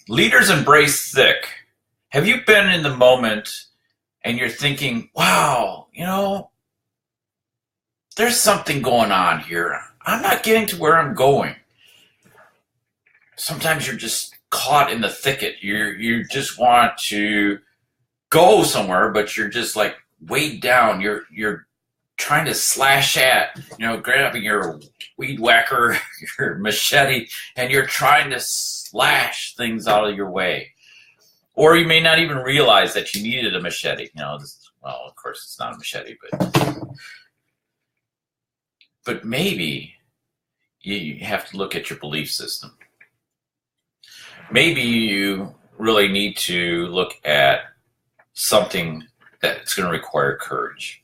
Leaders embrace thick. Have you been in the moment and you're thinking, wow, there's something going on here. I'm not getting to where I'm going. Sometimes you're just caught in the thicket. You just want to go somewhere, but you're just like weighed down. You're trying to slash at, grabbing your weed whacker, your machete, and you're trying to slash things out of your way. Or you may not even realize that you needed a machete. Well, of course it's not a machete, but maybe you have to look at your belief system. Maybe you really need to look at something that's going to require courage.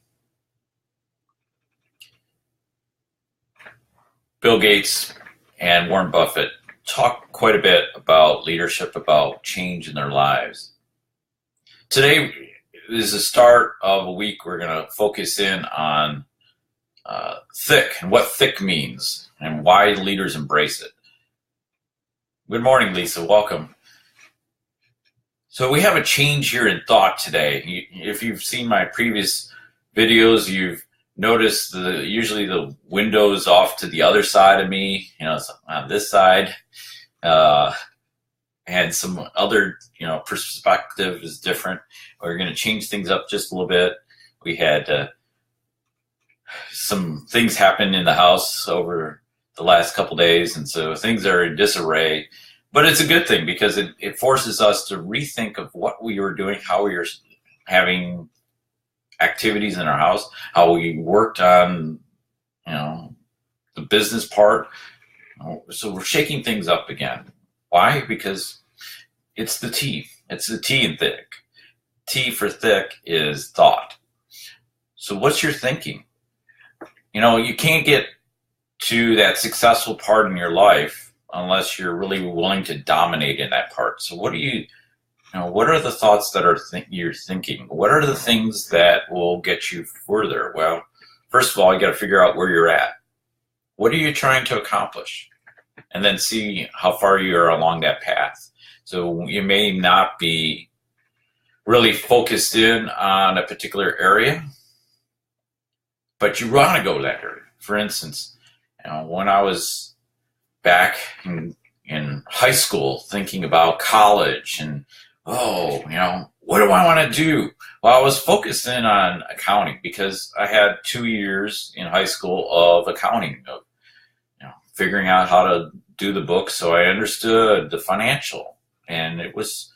Bill Gates and Warren Buffett talk quite a bit about leadership, about change in their lives. Today is the start of a week we're going to focus in on thick and what thick means and why leaders embrace it. Good morning, Lisa. Welcome. So we have a change here in thought today. If you've seen my previous videos, you've noticed usually the window's off to the other side of me, it's on this side, and some other, perspective is different. We're going to change things up just a little bit. We had some things happen in the house over the last couple days, and so things are in disarray. But it's a good thing because it forces us to rethink of what we were doing, how we were having activities in our house, how we worked on, the business part. So we're shaking things up again. Why? Because it's the T. It's the T in thick. T for thick is thought. So what's your thinking? You can't get to that successful part in your life unless you're really willing to dominate in that part. So what are the thoughts that you're thinking? What are the things that will get you further? Well, first of all, you got to figure out where you're at. What are you trying to accomplish? And then see how far you are along that path. So you may not be really focused in on a particular area, but you want to go to that area. For instance, when I was back in high school thinking about college and, what do I want to do? Well, I was focused in on accounting because I had 2 years in high school of accounting, of figuring out how to do the books, so I understood the financial, and it was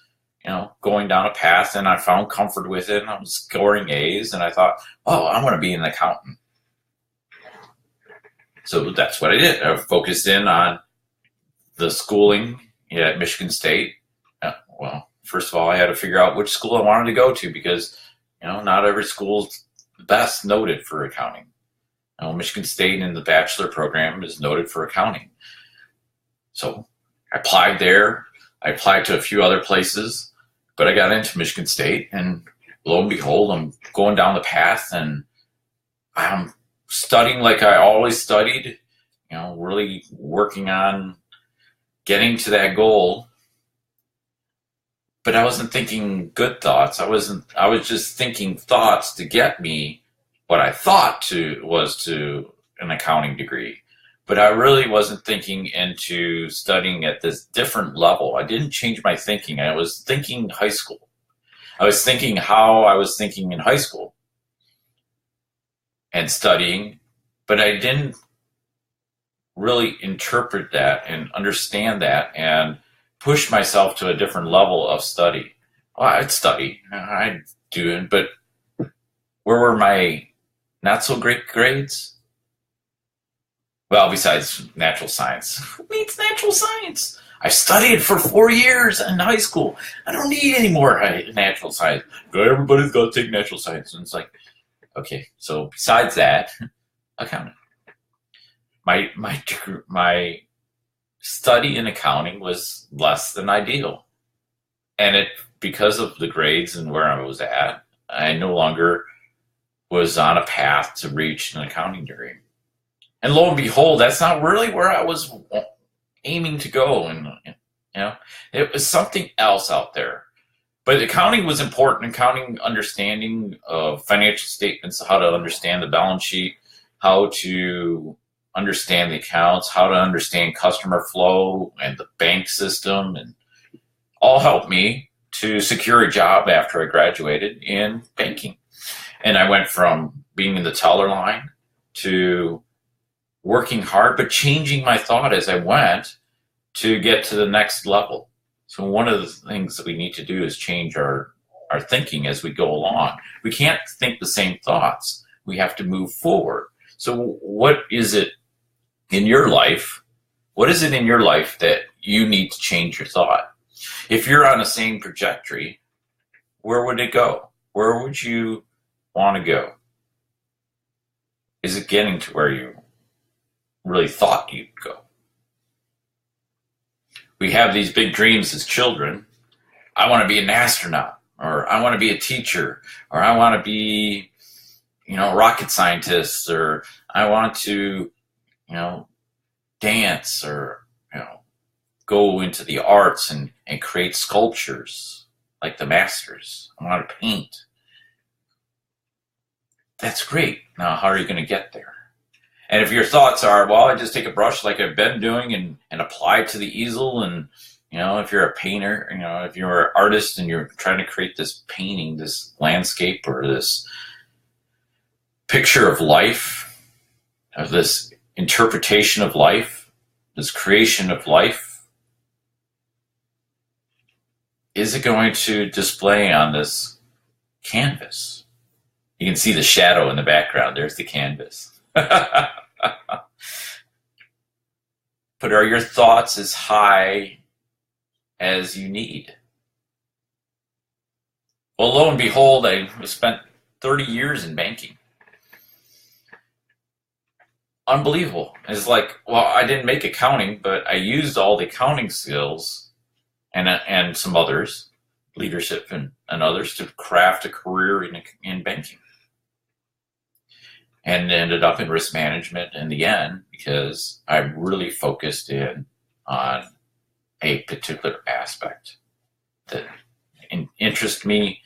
going down a path, and I found comfort with it, and I was scoring A's, and I thought, I want to be an accountant. So that's what I did. I focused in on the schooling at Michigan State. First of all, I had to figure out which school I wanted to go to because, not every school's best noted for accounting. Michigan State in the bachelor program is noted for accounting. So I applied there. I applied to a few other places, but I got into Michigan State, and lo and behold, I'm going down the path, and I'm studying like I always studied, really working on getting to that goal. But I wasn't thinking good thoughts. I was just thinking thoughts to get me what I thought was to an accounting degree. But I really wasn't thinking into studying at this different level. I didn't change my thinking. I was thinking high school. I was thinking how I was thinking in high school and studying, but I didn't really interpret that and understand that and push myself to a different level of study. Well, I'd study, I'd do it, but where were my not so great grades? Well, besides natural science. Who needs natural science? I studied for 4 years in high school. I don't need any more natural science. Everybody's got to take natural science. And it's like, okay, so besides that, accounting. My study in accounting was less than ideal. And because of the grades and where I was at, I no longer was on a path to reach an accounting degree. And lo and behold, that's not really where I was aiming to go in You know, it was something else out there. But accounting was important. Accounting, understanding of financial statements, how to understand the balance sheet, how to understand the accounts, how to understand customer flow and the bank system, and all helped me to secure a job after I graduated in banking. And I went from being in the teller line to working hard, but changing my thought as I went to get to the next level. So one of the things that we need to do is change our thinking as we go along. We can't think the same thoughts. We have to move forward. So what is it in your life? What is it in your life that you need to change your thought? If you're on the same trajectory, where would it go? Where would you want to go? Is it getting to where you really thought you'd go? We have these big dreams as children. I want to be an astronaut, or I want to be a teacher, or I want to be, a rocket scientist, or I want to, dance, or, go into the arts and create sculptures like the masters. I want to paint. That's great. Now, how are you going to get there? And if your thoughts are, well, I just take a brush like I've been doing and apply it to the easel, and, if you're a painter, if you're an artist and you're trying to create this painting, this landscape, or this picture of life, of this interpretation of life, this creation of life, is it going to display on this canvas? You can see the shadow in the background. There's the canvas. But are your thoughts as high as you need? Well, lo and behold, I spent 30 years in banking. Unbelievable. It's like, well, I didn't make accounting, but I used all the accounting skills and some others, leadership and others, to craft a career in banking. And ended up in risk management in the end because I really focused in on a particular aspect that interested me,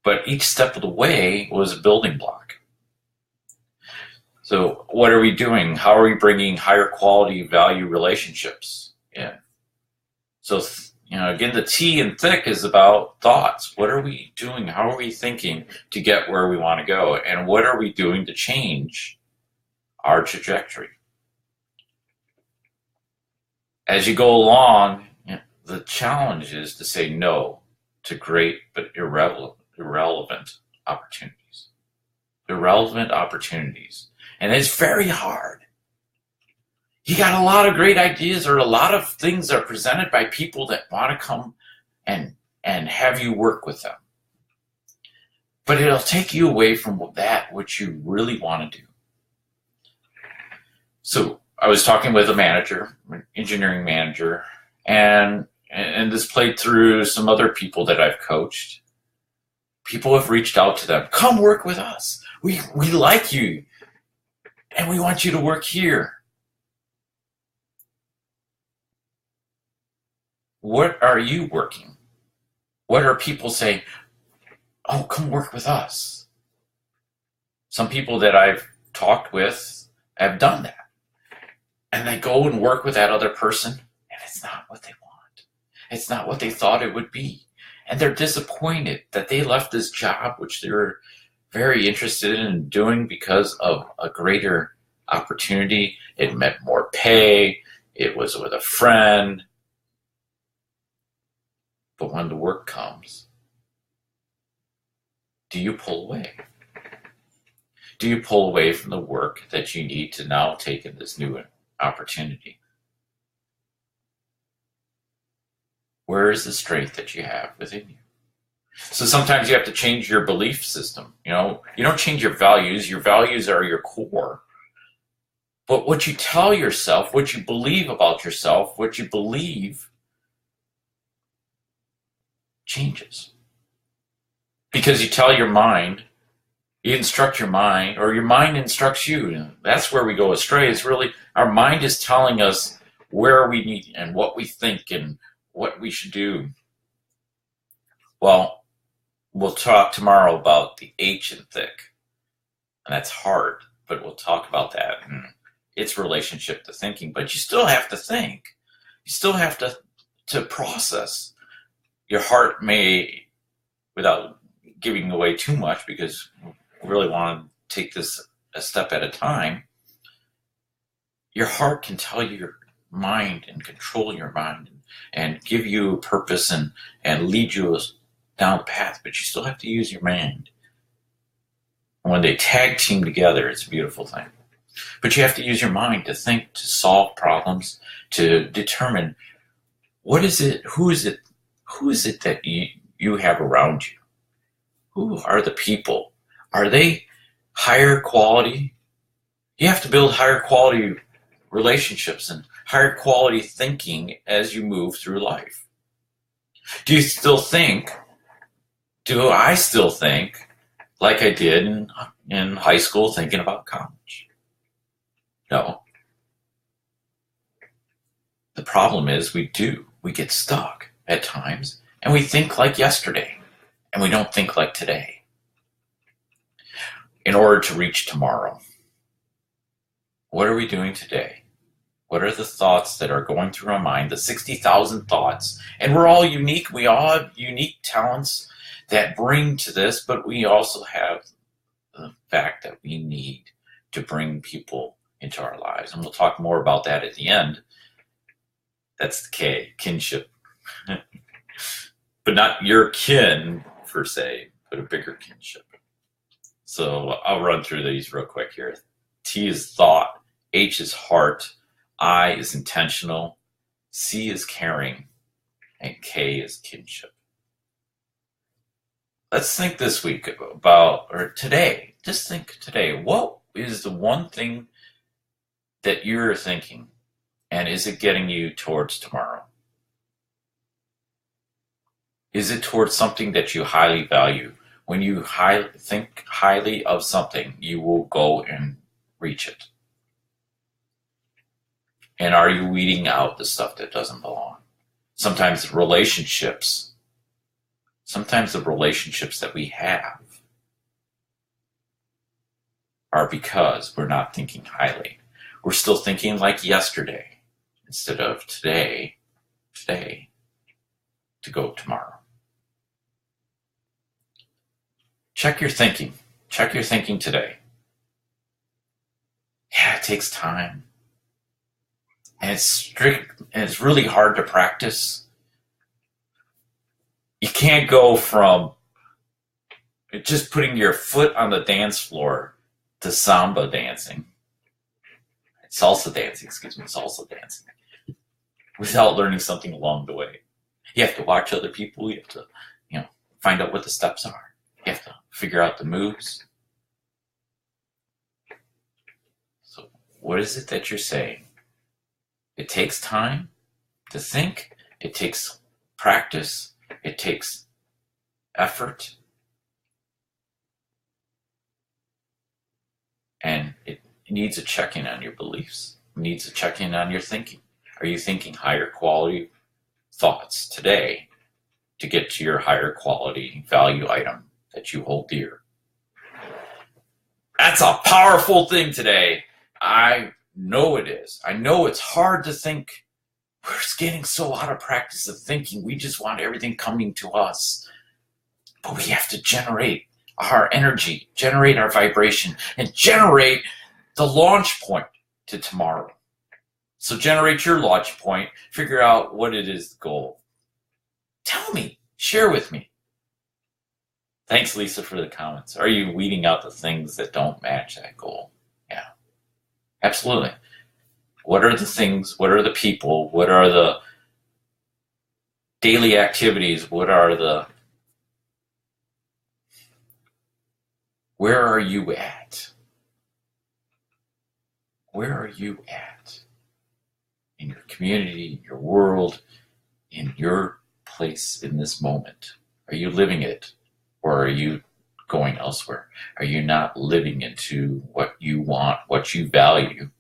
but each step of the way was a building block. So what are we doing? How are we bringing higher quality value relationships in? So, again, the T in thick is about thoughts. What are we doing? How are we thinking to get where we want to go? And what are we doing to change our trajectory? As you go along, the challenge is to say no to great but irrelevant opportunities. Irrelevant opportunities. And it's very hard. You got a lot of great ideas, or a lot of things are presented by people that want to come and have you work with them. But it'll take you away from that which you really want to do. So I was talking with a manager, an engineering manager, and this played through some other people that I've coached. People have reached out to them. Come work with us. We like you, and we want you to work here. What are you working? What are people saying? Oh, come work with us. Some people that I've talked with have done that. And they go and work with that other person, and it's not what they want. It's not what they thought it would be. And they're disappointed that they left this job, which they were very interested in doing because of a greater opportunity. It meant more pay. It was with a friend. But when the work comes, do you pull away? Do you pull away from the work that you need to now take in this new opportunity? Where is the strength that you have within you? So sometimes you have to change your belief system. You don't change your values. Your values are your core. But what you tell yourself, what you believe about yourself, what you believe changes. Because you tell your mind, you instruct your mind, or your mind instructs you. That's where we go astray. It's really, our mind is telling us where we need and what we think and what we should do. Well, we'll talk tomorrow about the H in thick. And that's hard, but we'll talk about that and its relationship to thinking. But you still have to think. You still have to process. Your heart may, without giving away too much, because we really want to take this a step at a time, your heart can tell your mind and control your mind and give you a purpose and lead you down the path, but you still have to use your mind. When they tag team together, it's a beautiful thing. But you have to use your mind to think, to solve problems, to determine what is it, who is it that you have around you? Who are the people? Are they higher quality? You have to build higher quality relationships and higher quality thinking as you move through life. Do I still think like I did in high school thinking about college? No. The problem is we get stuck at times and we think like yesterday and we don't think like today. In order to reach tomorrow, what are we doing today? What are the thoughts that are going through our mind, the 60,000 thoughts? And we're all unique. We all have unique talents that bring to this, but we also have the fact that we need to bring people into our lives. And we'll talk more about that at the end. That's the K, kinship. But not your kin, per se, but a bigger kinship. So I'll run through these real quick here. T is thought, H is heart, I is intentional, C is caring, and K is kinship. Let's think this week about, or today, just think today, what is the one thing that you're thinking, and is it getting you towards tomorrow? Is it towards something that you highly value? When you think highly of something, you will go and reach it. And are you weeding out the stuff that doesn't belong? Sometimes the relationships that we have are because we're not thinking highly. We're still thinking like yesterday instead of today to go tomorrow. Check your thinking. Check your thinking today. Yeah, it takes time. And it's really hard to practice. You can't go from just putting your foot on the dance floor to salsa dancing, without learning something along the way. You have to watch other people. You have to, find out what the steps are. You have to figure out the moves. So what is it that you're saying? It takes time to think. It takes practice. It takes effort. And it needs a check-in on your beliefs. It needs a check-in on your thinking. Are you thinking higher quality thoughts today to get to your higher quality value item that you hold dear? That's a powerful thing today. I know it is. I know it's hard to think. We're getting so out of practice of thinking. We just want everything coming to us. But we have to generate our energy, generate our vibration, and generate the launch point to tomorrow. So generate your launch point. Figure out what it is, the goal. Tell me. Share with me. Thanks, Lisa, for the comments. Are you weeding out the things that don't match that goal? Yeah, absolutely. What are the things? What are the people? What are the daily activities? Where are you at? Where are you at? In your community, your world, in your place in this moment? Are you living it? Or are you going elsewhere? Are you not living into what you want, what you value?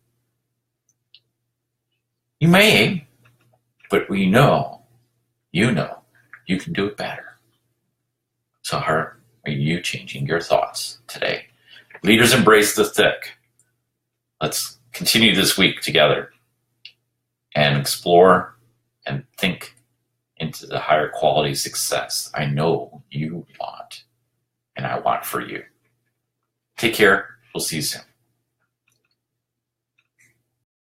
You may, but we know, you can do it better. So how are you changing your thoughts today? Leaders, embrace the thick. Let's continue this week together and explore and think into the higher quality success I know you want and I want for you. Take care. We'll see you soon.